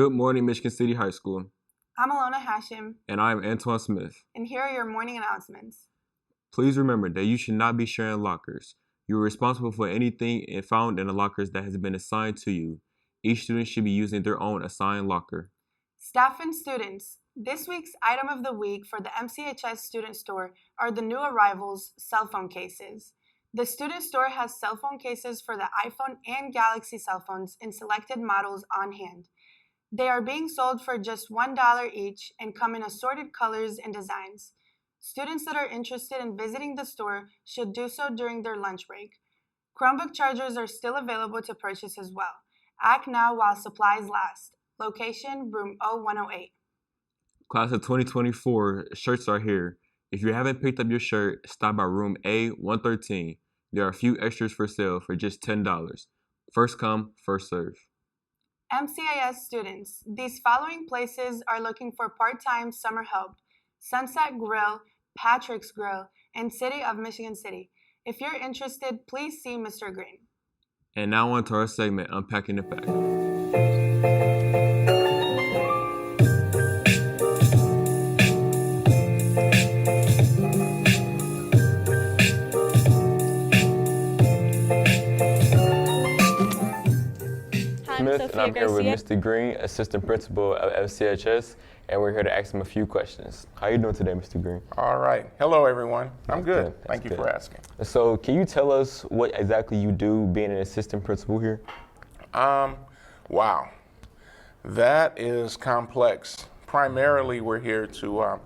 Good morning, Michigan City High School. I'm Alona Hashim. And I'm Antoine Smith. And here are your morning announcements. Please remember that you should not be sharing lockers. You are responsible for anything found in the lockers that has been assigned to you. Each student should be using their own assigned locker. Staff and students, this week's item of the week for the MCHS Student Store are the new arrivals cell phone cases. The student store has cell phone cases for the iPhone and Galaxy cell phones in selected models on hand. They are being sold for just $1 each and come in assorted colors and designs. Students that are interested in visiting the store should do so during their lunch break. Chromebook chargers are still available to purchase as well. Act now while supplies last. Location, room O108. Class of 2024, shirts are here. If you haven't picked up your shirt, stop by room A113. There are a few extras for sale for just $10. First come, first serve. MCIS students, these following places are looking for part-time summer help: Sunset Grill, Patrick's Grill, and City of Michigan City. If you're interested, please see Mr. Green. And now on to our segment, Unpacking the Pack. And I'm here with Mr. Green, Assistant Principal of MCHS, and we're here to ask him a few questions. How are you doing today, Mr. Green? All right. Hello, everyone. I'm good. Thank you for asking. So can you tell us what exactly you do being an assistant principal here? Wow. That is complex. Primarily, we're here to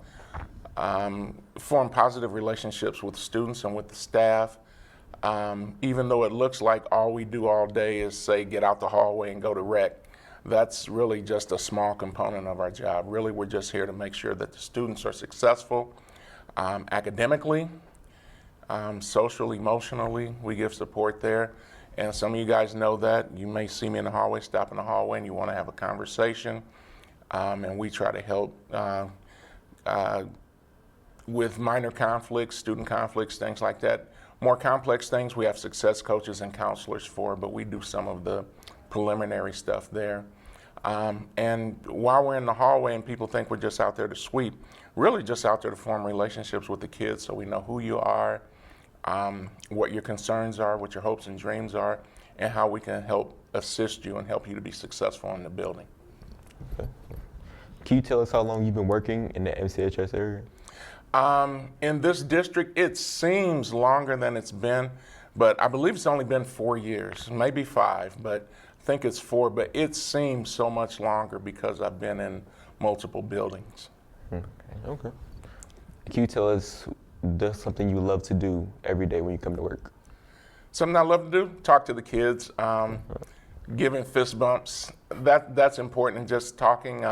form positive relationships with students and with the staff. Even though it looks like all we do all day is say get out the hallway and go to rec, that's really just a small component of our job. Really, we're just here to make sure that the students are successful academically, social, emotionally. We give support there. And some of you guys know that. You may see me in the hallway, stop in the hallway, and you want to have a conversation. And we try to help with minor conflicts, student conflicts, things like that. More complex things, we have success coaches and counselors for, but we do some of the preliminary stuff there. And while we're in the hallway and people think we're just out there to sweep, really just out there to form relationships with the kids so we know who you are, what your concerns are, what your hopes and dreams are, and how we can help assist you and help you to be successful in the building. Okay. Can you tell us how long you've been working in the MCHS area? In this district, it seems longer than it's been, but I believe it's only been 4 years, maybe 5, but I think it's 4, but it seems so much longer because I've been in multiple buildings. Okay. Can you tell us something you love to do every day when you come to work? Something I love to do? Talk to the kids, giving fist bumps. That's important, just talking,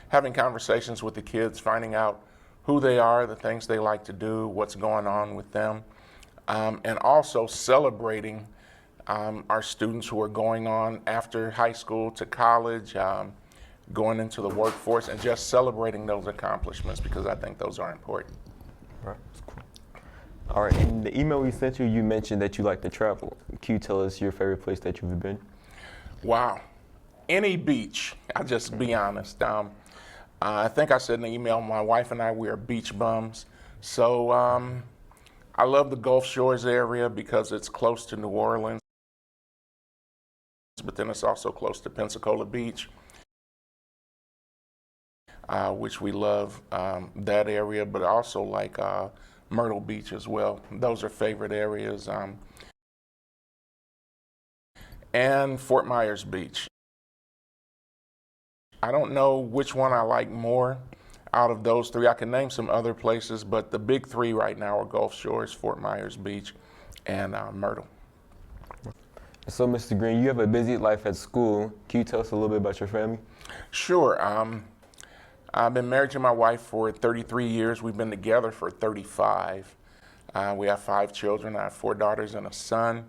having conversations with the kids, finding out who they are, the things they like to do, what's going on with them, and also celebrating our students who are going on after high school to college, going into the workforce, and just celebrating those accomplishments because I think those are important. All right, that's cool. All right, in the email we sent you, you mentioned that you like to travel. Can you tell us your favorite place that you've been? Wow, any beach, I'll just be honest. I think I said in the email, my wife and I, we are beach bums. So I love the Gulf Shores area because it's close to New Orleans, but then it's also close to Pensacola Beach, which we love that area, but also like Myrtle Beach as well. Those are favorite areas. And Fort Myers Beach. I don't know which one I like more out of those 3. I can name some other places, but the big 3 right now are Gulf Shores, Fort Myers Beach, and Myrtle. So, Mr. Green, you have a busy life at school. Can you tell us a little bit about your family? Sure. I've been married to my wife for 33 years. We've been together for 35. We have 5 children. I have 4 daughters and a son.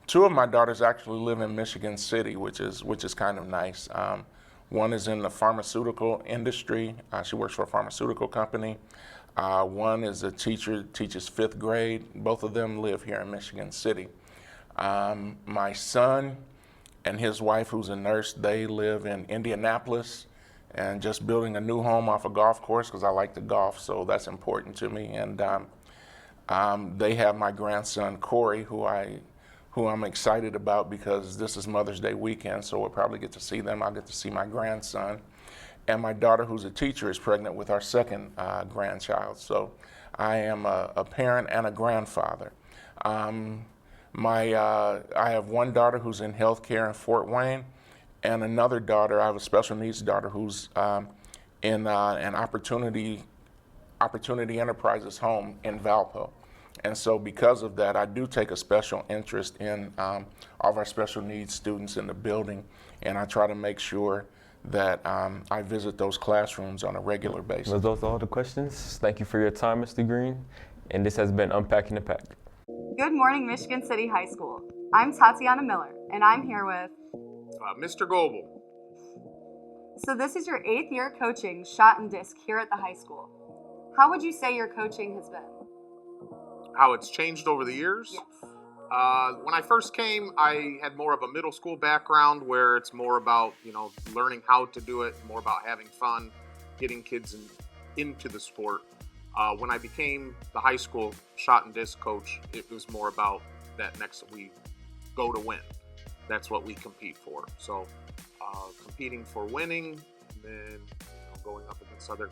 2 of my daughters actually live in Michigan City, which is kind of nice. One is in the pharmaceutical industry. She works for a pharmaceutical company. One is a teacher, teaches 5th grade. Both of them live here in Michigan City. My son and his wife, who's a nurse, they live in Indianapolis and just building a new home off a golf course because I like to golf, so that's important to me. And they have my grandson, Corey, who I'm excited about because this is Mother's Day weekend, so we'll probably get to see them. I'll get to see my grandson. And my daughter, who's a teacher, is pregnant with our second grandchild. So I am a parent and a grandfather. I have one daughter who's in healthcare in Fort Wayne, and another daughter, I have a special needs daughter who's in an Opportunity Enterprises home in Valpo. And so because of that, I do take a special interest in all of our special needs students in the building, and I try to make sure that I visit those classrooms on a regular basis. Was those all the questions? Thank you for your time, Mr. Green. And this has been Unpacking the Pack. Good morning, Michigan City High School. I'm Tatiana Miller, and I'm here with Mr. Goebel. So this is your 8th year coaching shot and disc here at the high school. How would you say your coaching has been? How it's changed over the years? Yes. When I first came, I had more of a middle school background where it's more about, learning how to do it, more about having fun, getting kids into the sport. When I became the high school shot and disc coach, it was more about that we go to win. That's what we compete for. So competing for winning, and then going up against other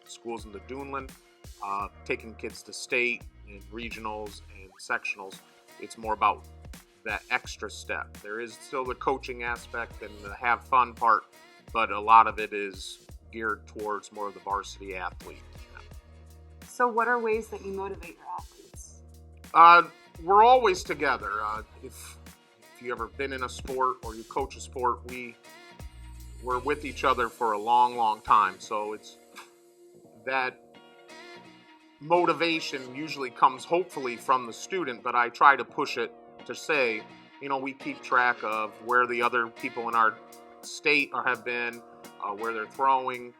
schools in the Duneland, taking kids to state and regionals and sectionals. It's more about that extra step. There is still the coaching aspect and the have fun part, but a lot of it is geared towards more of the varsity athlete. So what are ways that you motivate your athletes? We're always together. If you ever been in a sport or you coach a sport, we're with each other for a long, long time. So it's that motivation usually comes hopefully from the student, but I try to push it to say, we keep track of where the other people in our state have been, where they're throwing.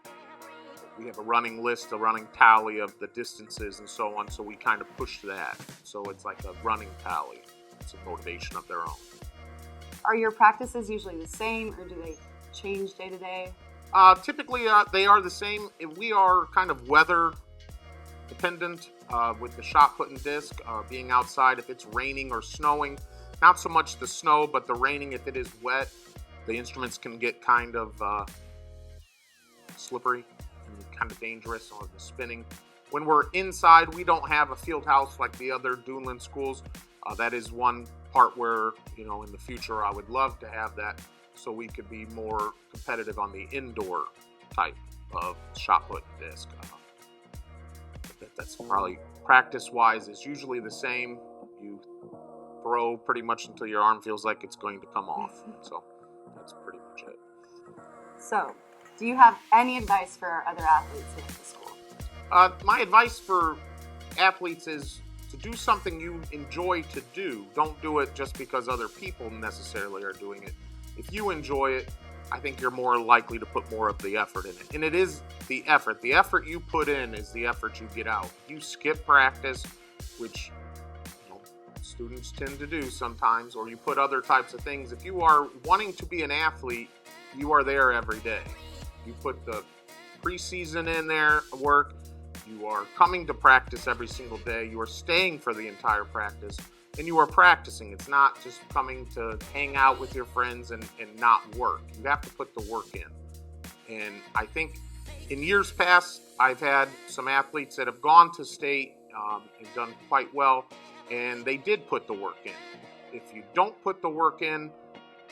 We have a running list, a running tally of the distances and so on, so we kind of push that. So it's like a running tally. It's a motivation of their own. Are your practices usually the same, or do they change day to day? Typically, they are the same. We are kind of weather dependent with the shot put and disc, being outside. If it's raining or snowing, not so much the snow, but the raining, if it is wet, the instruments can get kind of slippery and kind of dangerous, or the spinning. When we're inside, we don't have a field house like the other Duneland schools. That is one part where, in the future, I would love to have that so we could be more competitive on the indoor type of shot put and disc. That's probably practice-wise is usually the same. You throw pretty much until your arm feels like it's going to come off. So that's pretty much it. So, do you have any advice for our other athletes here at the school? My advice for athletes is to do something you enjoy to do. Don't do it just because other people necessarily are doing it. If you enjoy it, I think you're more likely to put more of the effort in it. And it is the effort. The effort you put in is the effort you get out. If you skip practice, which students tend to do sometimes, or you put other types of things, if you are wanting to be an athlete, you are there every day. You put the preseason in there, work, you are coming to practice every single day, you are staying for the entire practice, and you are practicing. It's not just coming to hang out with your friends and not work. You have to put the work in. And I think in years past, I've had some athletes that have gone to state and done quite well, and they did put the work in. If you don't put the work in,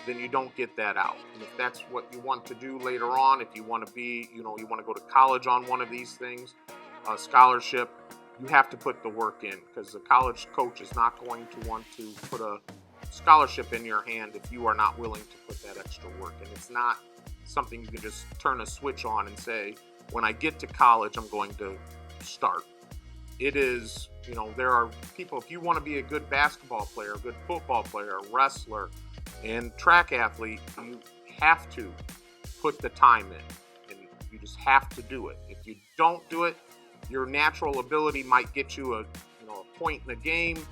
then you don't get that out. And if that's what you want to do later on, if you want to be, you want to go to college on one of these things, a scholarship, you have to put the work in, because the college coach is not going to want to put a scholarship in your hand if you are not willing to put that extra work. And it's not something you can just turn a switch on and say, when I get to college, I'm going to start. It is, there are people, if you want to be a good basketball player, a good football player, a wrestler, and track athlete, you have to put the time in, and you just have to do it. If you don't do it, your natural ability might get you a point in a game,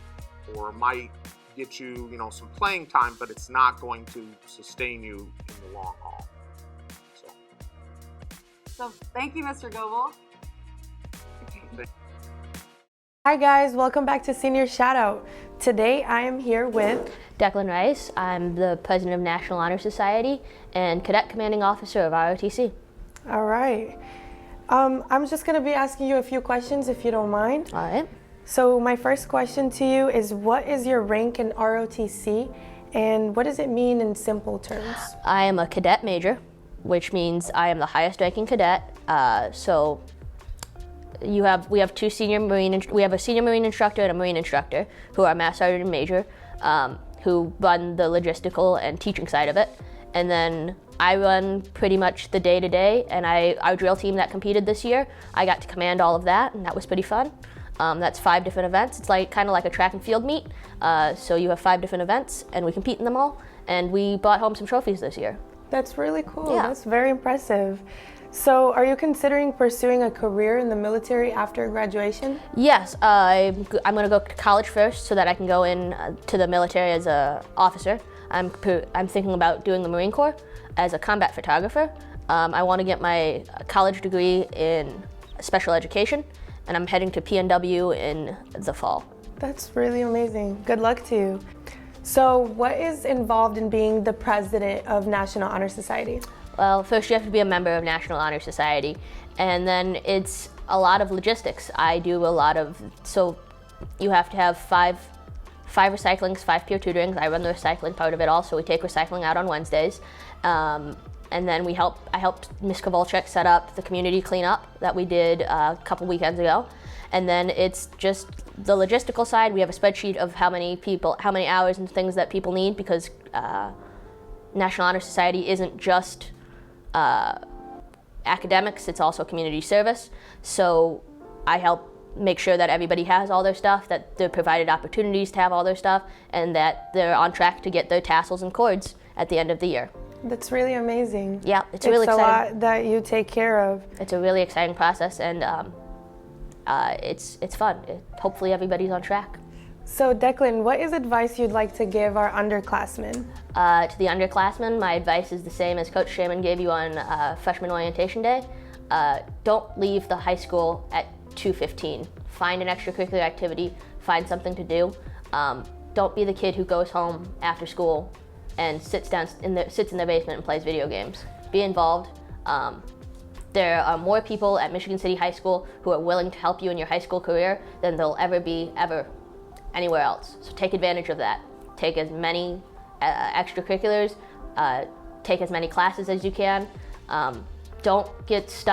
or might get you, some playing time, but it's not going to sustain you in the long haul. So thank you, Mr. Goebel. Hi guys, welcome back to Senior Shoutout. Today I am here with Declan Rice. I'm the president of National Honor Society and cadet commanding officer of ROTC. All right. I'm just going to be asking you a few questions if you don't mind. All right. So my first question to you is, what is your rank in ROTC and what does it mean in simple terms? I am a cadet major, which means I am the highest ranking cadet. So we have a senior Marine instructor and a Marine instructor who are Master Sergeant and Major, who run the logistical and teaching side of it. And then I run pretty much the day-to-day, and our drill team that competed this year, I got to command all of that, and that was pretty fun. That's 5 different events. It's kind of like a track and field meet. So you have 5 different events, and we compete in them all, and we brought home some trophies this year. That's really cool. Yeah. That's very impressive. So are you considering pursuing a career in the military after graduation? Yes, I'm going to go to college first so that I can go in to the military as an officer. I'm thinking about doing the Marine Corps as a combat photographer. I want to get my college degree in special education, and I'm heading to PNW in the fall. That's really amazing. Good luck to you. So what is involved in being the president of National Honor Society? Well, first you have to be a member of National Honor Society, and then it's a lot of logistics. So you have to have 5 recyclings, 5 peer tutorings. I run the recycling part of it all, so we take recycling out on Wednesdays. And then I helped Ms. Kovalchuk set up the community cleanup that we did a couple weekends ago. And then it's just the logistical side. We have a spreadsheet of how many hours and things that people need, because National Honor Society isn't just academics, it's also community service. So I help make sure that everybody has all their stuff, that they're provided opportunities to have all their stuff, and that they're on track to get their tassels and cords at the end of the year. That's really amazing. Yeah, it's really exciting. It's a lot that you take care of. It's a really exciting process, and it's fun. Hopefully everybody's on track. So Declan, what is advice you'd like to give our underclassmen? To the underclassmen, my advice is the same as Coach Shaman gave you on freshman orientation day. Don't leave the high school at 2:15. Find an extracurricular activity, find something to do. Don't be the kid who goes home after school and sits in their basement and plays video games. Be involved. There are more people at Michigan City High School who are willing to help you in your high school career than there'll ever be anywhere else. So take advantage of that. Take as many extracurriculars, take as many classes as you can. Don't get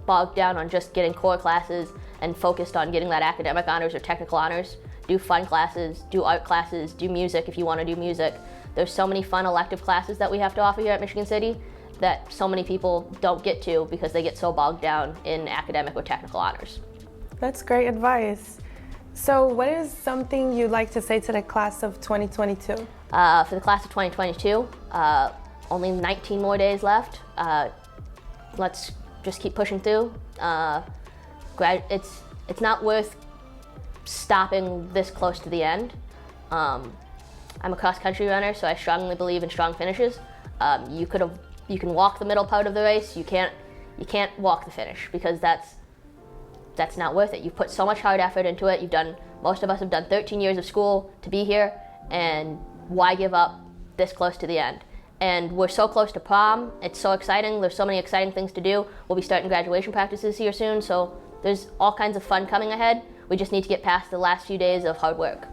bogged down on just getting core classes and focused on getting that academic honors or technical honors. Do fun classes, do art classes, do music if you want to do music. There's so many fun elective classes that we have to offer here at Michigan City that so many people don't get to because they get so bogged down in academic or technical honors. That's great advice. So what is something you'd like to say to the class of 2022? For the class of 2022, only 19 more days left. Let's just keep pushing through. It's not worth stopping this close to the end. I'm a cross-country runner, so I strongly believe in strong finishes. You can walk the middle part of the race. You can't walk the finish, because that's not worth it. You've put so much hard effort into it. Most of us have done 13 years of school to be here, and why give up this close to the end? And we're so close to prom. It's so exciting. There's so many exciting things to do. We'll be starting graduation practices here soon, so there's all kinds of fun coming ahead. We just need to get past the last few days of hard work.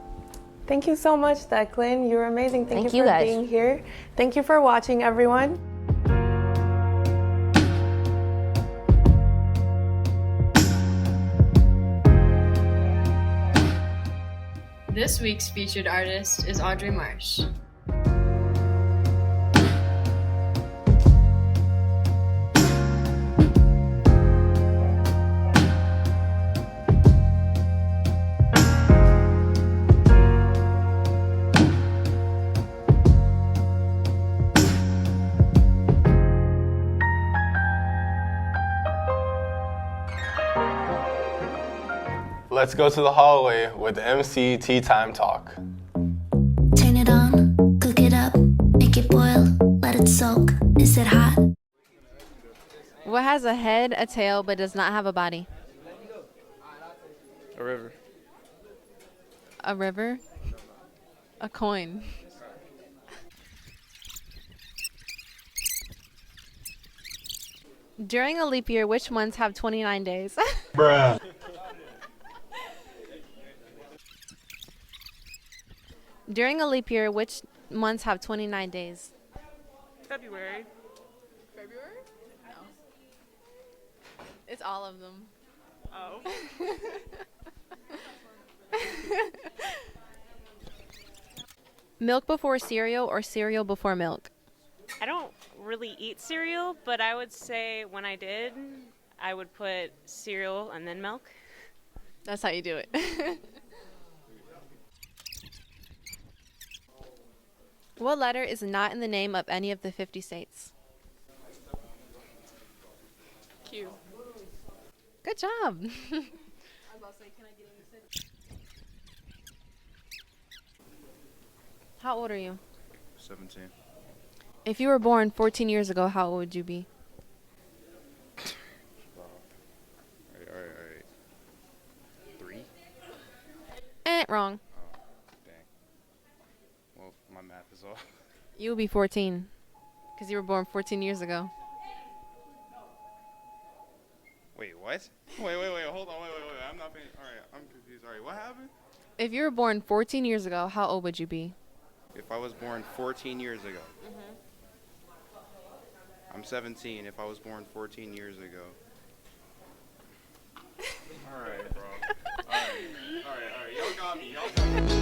Thank you so much, Declan. You're amazing. Thank you for guys. being here. Thank you for watching, everyone. This week's featured artist is Audrey Marsh. Let's go to the hallway with MC Tea Time Talk. soak. Is it hot? What has a head, a tail, but does not have a body? A river. A river? A coin. During a leap year, which months have 29 days? Bruh. During a leap year, which months have 29 days? February. February? No. It's all of them. Oh. Milk before cereal or cereal before milk? I don't really eat cereal, but I would say when I did, I would put cereal and then milk. That's how you do it. What letter is not in the name of any of the 50 states? Q. Good job. How old are you? 17. If you were born 14 years ago, how old would you be? All right. 3? Wrong. Oh, dang. Well, my math is off. You would be 14 because you were born 14 years ago. Wait, what? Wait, hold on, wait. I'm not paying. All right, I'm confused. All right, what happened? If you were born 14 years ago, how old would you be? If I was born 14 years ago. I'm 17 if I was born 14 years ago. All right, bro. All right. Y'all got me.